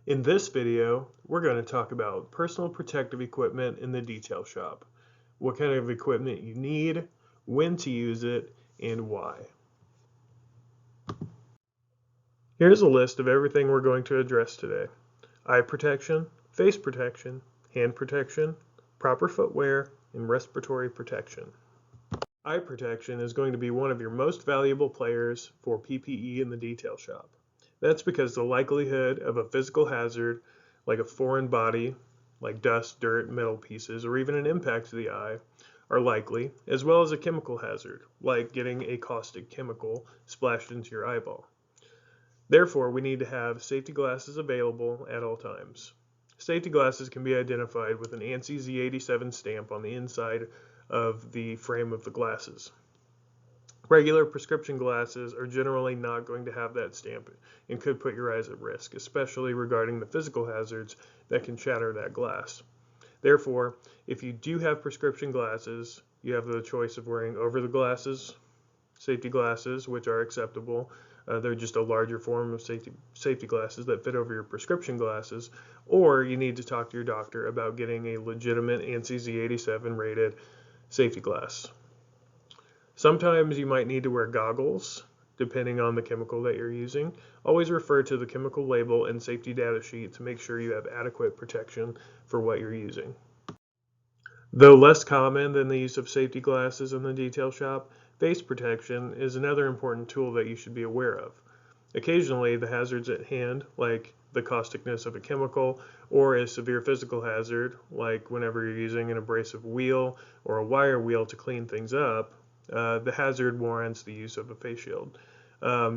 In this video, we're going to talk about personal protective equipment in the detail shop, what kind of equipment you need, when to use it, and why. Here's a list of everything we're going to address today: eye protection, face protection, hand protection, proper footwear, and respiratory protection. Eye protection is going to be one of your most valuable players for PPE in the detail shop. That's because the likelihood of a physical hazard, like a foreign body, like dust, dirt, metal pieces, or even an impact to the eye, are likely, as well as a chemical hazard, like getting a caustic chemical splashed into your eyeball. Therefore, we need to have safety glasses available at all times. Safety glasses can be identified with an ANSI Z87 stamp on the inside of the frame of the glasses. Regular prescription glasses are generally not going to have that stamp and could put your eyes at risk, especially regarding the physical hazards that can shatter that glass. Therefore, if you do have prescription glasses, you have the choice of wearing over the glasses, safety glasses, which are acceptable. They're just a larger form of safety glasses that fit over your prescription glasses, or you need to talk to your doctor about getting a legitimate ANSI Z87 rated safety glass. Sometimes you might need to wear goggles, depending on the chemical that you're using. Always refer to the chemical label and safety data sheet to make sure you have adequate protection for what you're using. Though less common than the use of safety glasses in the detail shop, face protection is another important tool that you should be aware of. Occasionally, the hazards at hand, like the causticness of a chemical, or a severe physical hazard, like whenever you're using an abrasive wheel or a wire wheel to clean things up, the hazard warrants the use of a face shield.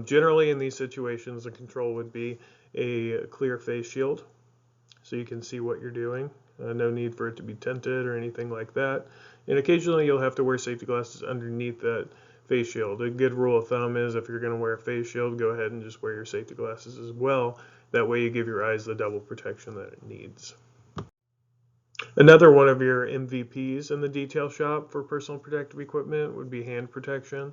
Generally in these situations, the control would be a clear face shield so you can see what you're doing. No need for it to be tinted or anything like that. And occasionally you'll have to wear safety glasses underneath that face shield. A good rule of thumb is if you're going to wear a face shield, go ahead and just wear your safety glasses as well. That way you give your eyes the double protection that it needs. Another one of your MVPs in the detail shop for personal protective equipment would be hand protection.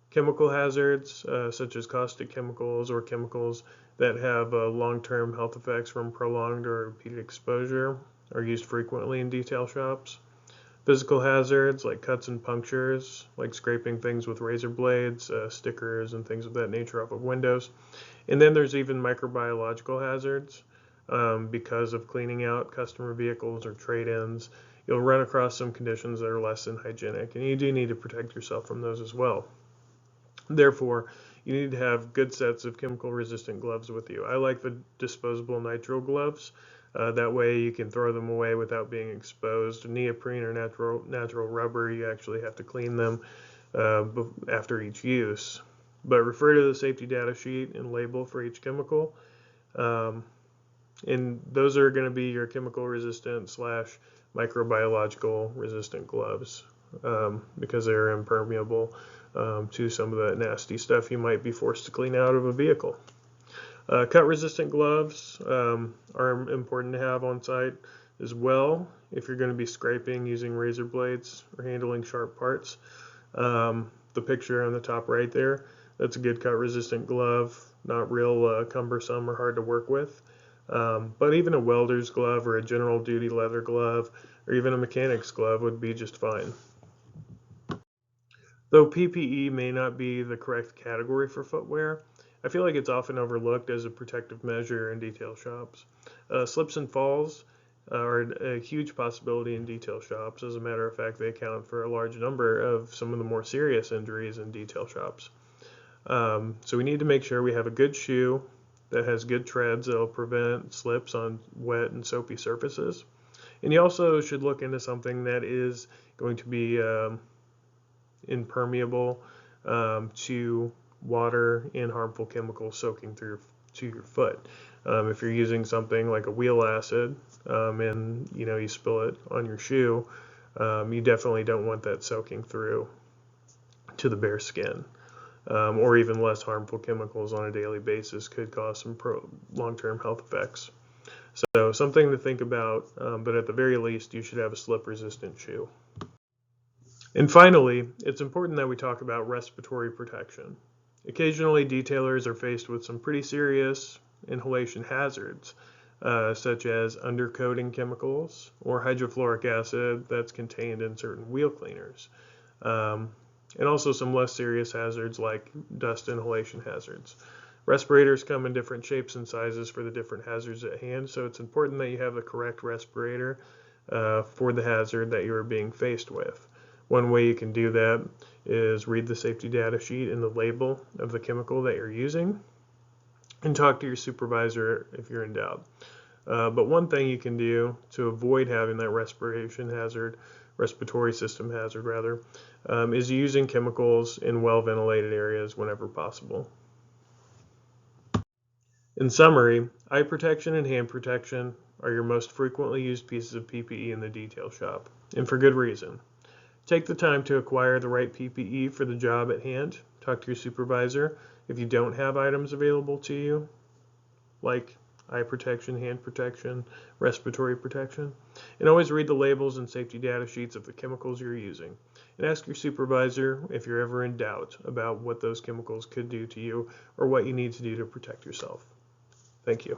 Chemical hazards, such as caustic chemicals or chemicals that have long-term health effects from prolonged or repeated exposure, are used frequently in detail shops. Physical hazards like cuts and punctures, like scraping things with razor blades, stickers, and things of that nature off of windows. And then there's even microbiological hazards. Because of cleaning out customer vehicles or trade-ins, you'll run across some conditions that are less than hygienic, and you do need to protect yourself from those as well. Therefore, you need to have good sets of chemical-resistant gloves with you. I like the disposable nitrile gloves. That way you can throw them away without being exposed. Neoprene or natural rubber, you actually have to clean them after each use. But refer to the safety data sheet and label for each chemical. And those are going to be your chemical resistant / microbiological resistant gloves because they're impermeable to some of that nasty stuff you might be forced to clean out of a vehicle. Cut resistant gloves are important to have on site as well if you're going to be scraping using razor blades or handling sharp parts. The picture on the top right there, that's a good cut resistant glove, not real cumbersome or hard to work with. But even a welder's glove or a general duty leather glove or even a mechanic's glove would be just fine. Though PPE may not be the correct category for footwear, I feel like it's often overlooked as a protective measure in detail shops. Slips and falls are a huge possibility in detail shops. As a matter of fact, they account for a large number of some of the more serious injuries in detail shops. So we need to make sure we have a good shoe that has good treads that will prevent slips on wet and soapy surfaces. And you also should look into something that is going to be impermeable to water and harmful chemicals soaking through to your foot. If you're using something like a wheel acid and you spill it on your shoe, you definitely don't want that soaking through to the bare skin. Or even less harmful chemicals on a daily basis could cause some long-term health effects. So something to think about, but at the very least, you should have a slip-resistant shoe. And finally, it's important that we talk about respiratory protection. Occasionally, detailers are faced with some pretty serious inhalation hazards, such as undercoating chemicals or hydrofluoric acid that's contained in certain wheel cleaners. And also some less serious hazards like dust inhalation hazards. Respirators come in different shapes and sizes for the different hazards at hand, so it's important that you have the correct respirator for the hazard that you are being faced with. One way you can do that is read the safety data sheet and the label of the chemical that you're using, and talk to your supervisor if you're in doubt. But one thing you can do to avoid having that respiratory system hazard rather, is using chemicals in well-ventilated areas whenever possible. In summary, eye protection and hand protection are your most frequently used pieces of PPE in the detail shop, and for good reason. Take the time to acquire the right PPE for the job at hand. Talk to your supervisor if you don't have items available to you, like eye protection, hand protection, respiratory protection. And always read the labels and safety data sheets of the chemicals you're using. And ask your supervisor if you're ever in doubt about what those chemicals could do to you or what you need to do to protect yourself. Thank you.